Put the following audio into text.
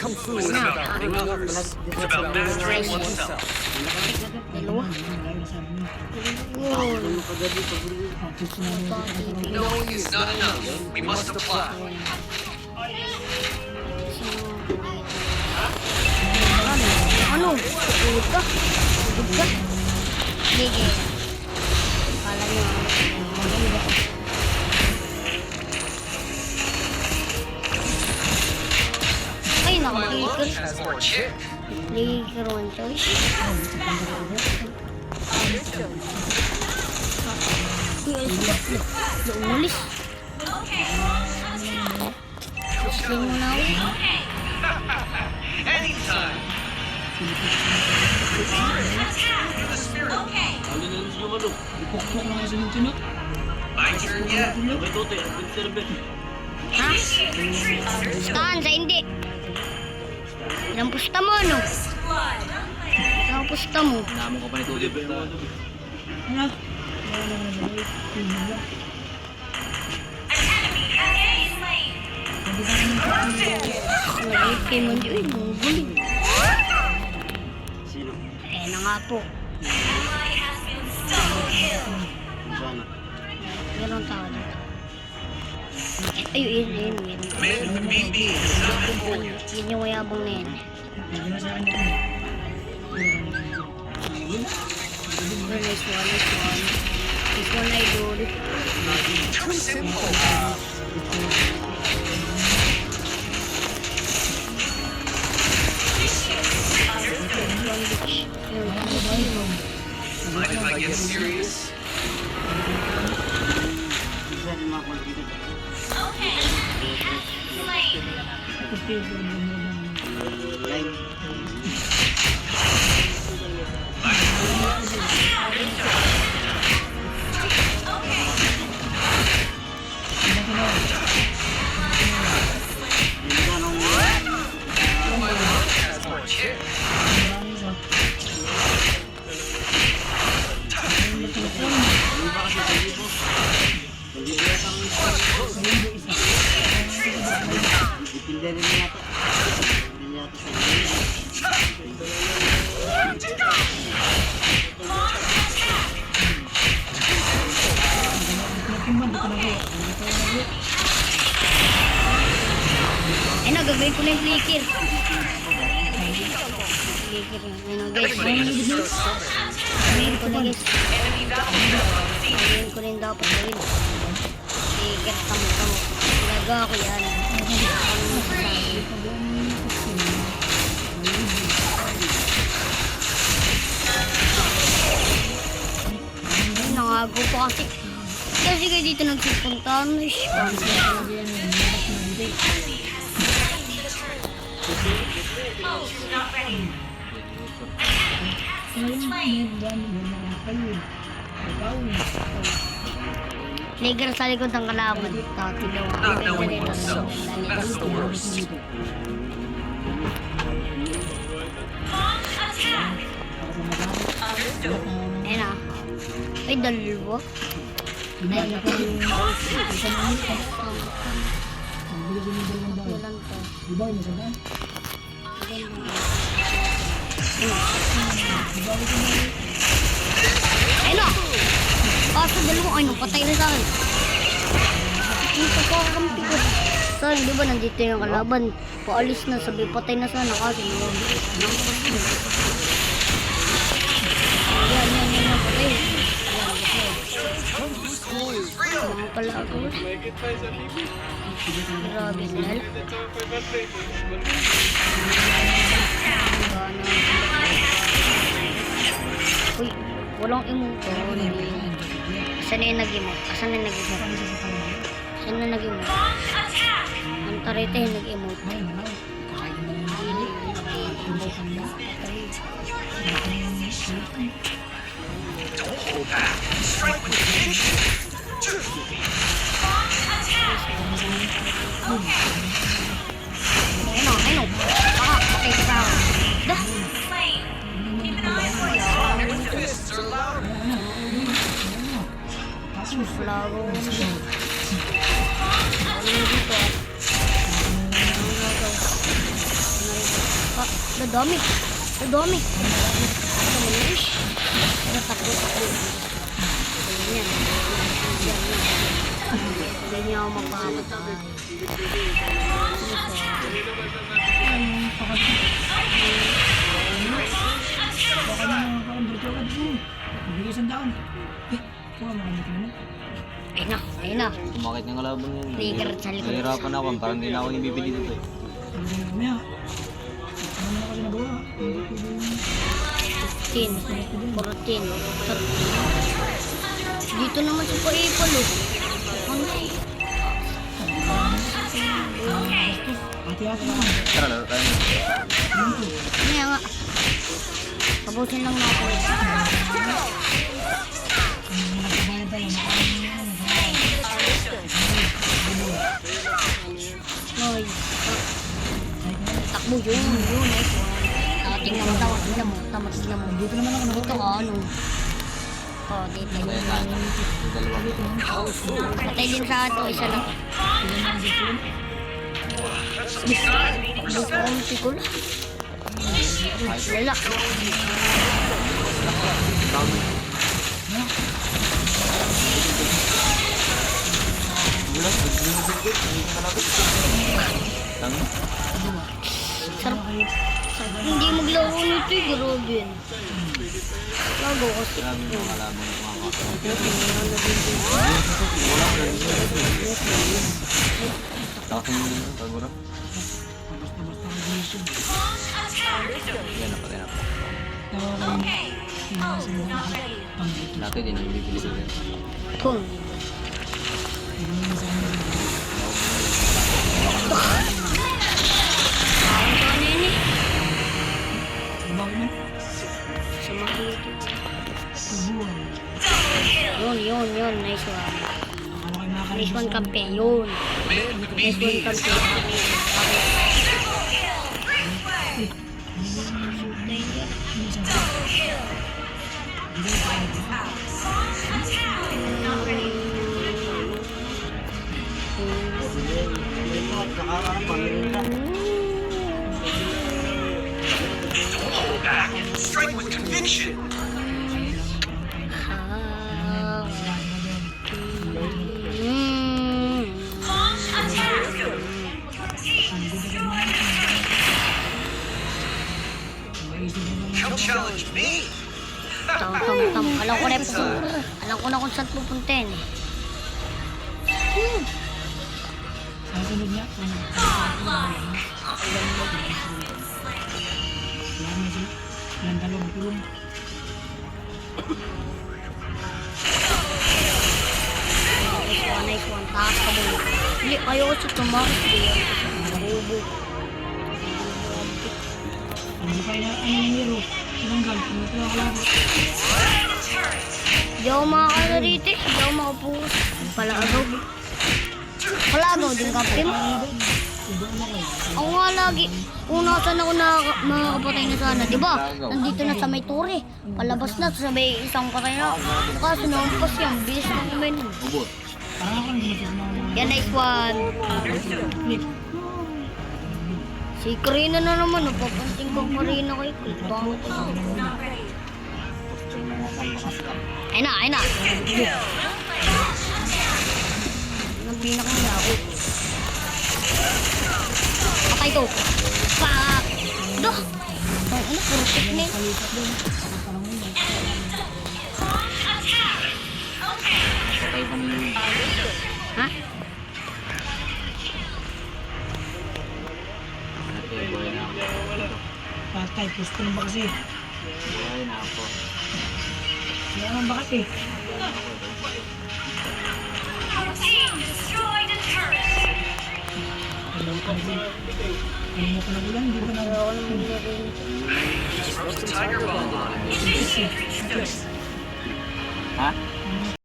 Kung Fu is about bringing others. It's about mastering oneself. Dalawa. Knowing is not enough. We must apply. Ano? Tulog ka? Tulog ka? Sige. Kala nyo. Ay, My lunch nakakikir. has more chick. Nakikir one choice. Umulis. Sling mo na ako. Anytime. My turn yet. Ha? Pustahan sa hindi. Ilang pusta mo, ano? Ilang pusta mo? Namo ko pa nito dito. Nag-ikay mo yun. Guling. Sino? Eh na nga po. Sana. Meron tao dito. Ayun, yun. Man, meet me in Southern California. Yun yung mayabang na yan. Nice one. This one I do. Too simple. Mind if I get serious? Isa rin mga kwan dito. Live. My lunch has more chick. Dipinda rin yata. Dipinda yata sa Ay na, gagawin ko na yung flicker. Flicker na. Ayun guys. Gagawin ko na guys. Gagawin ko rin dapat gawin. Flicker, tamo. Ilaga ako yan. Ano masasabi? Ay, nangago pa kasi. Kasi kayo dito nagsipuntahan. Ligar sa likod ng kalaban. Not knowing oneself. That's the worst. Ayan na. Ay, dalawa. Ay, walang to. Ayun na. Kaso dalawa. Ay, patay na sa akin. Ito po ako kampi ko. Sayang, di ba nandito yung kalaban? Paalis na, sabi patay na sana. Kaso yan, patay. Mga pala ako. Grabe nal. Uy, walang emote. Asan na yung nag-emote? Asan na nag-emote? Ang tarete yung nag-emote. Don't hold back. Strike with conviction. Ayun o. Patay ka. Dah. Fists are louder. Laro. Ano dito? Dadami. Dadami. Takbo. Ganyan. Hindi niya ako mapapatay. Baka na parang dito agad mo. Bigay isang daan. Kuha mo kami naman. Ayun na. Kumakit ng kalaban yan. Ligar sa likod. Nahirapan ako. Parang hindi na ako yung bibili dito eh. Mamaya. Ano na kasi nagawa? 15. 14. Dito naman si Paipal oh. Ano? Hati-hati naman. Tara, laro tayo. Kaya nga. Tapusin lang natin. Nagkabayan tayo. Ay. Takbo yun. Nice one. Tingnan mo. Tingnan mo. Dito naman ako Dito ka ano. Oh, dito. Patay din sa ato. Isa lang. Bukonti ko lang. Wala. Sarap. Hindi maglaro nito eh. Grabe yan. Lago kasi. Tapos yung pagura. Basta-basta ang mission. Yan na pati na. Tawagan. Inasin mo. Dati din yung bibili ko yan. Kung. Tingnan sa amin. Ano ka na yun eh? Trabaho man. Sa makito. Subuhan. Yun. Nice one. Ako kayo makakalis. Nice one kampiyan. Yun. Man with Nice one BBs. kampiyan. Hold back. Strike with conviction. Come challenge me. Tam. Alam ko na kung saan pupuntin eh. Sasunod niya. Yan dalawang tulong. Nice one. Taas ka muna. Hindi, ayoko sa tumakas. Bubo. Hindi kaya ano ng hero. Tinanggal. Ito ang kalabo. Hindi ako makakala rito eh. Hindi ako makapukas. Palagaw. Palagaw din kapim. Ako nga lagi. Kung nasan ako makakapatay na sana. Diba? Nandito na sa may tore. Palabas na sa may isang patay na. Kaso nampas yan. Bilis na naman. Ubot. Parang ako hindi matulungan. Yan, nice one. Si Karina na naman. Napapanting ko Karina kay Kulbang. Ayun na. Ang pinakang ako. Patay to. Pak! Doh! Ano, puro technique. Patay pa nila. Ha? Okay, buhay na ako. Patay. Gusto mo ba kasi? Buhay na ako. Wala naman ba kasi? Ano mo ka na ulan? Hindi ka na Throws the tiger bomb on him. Ha?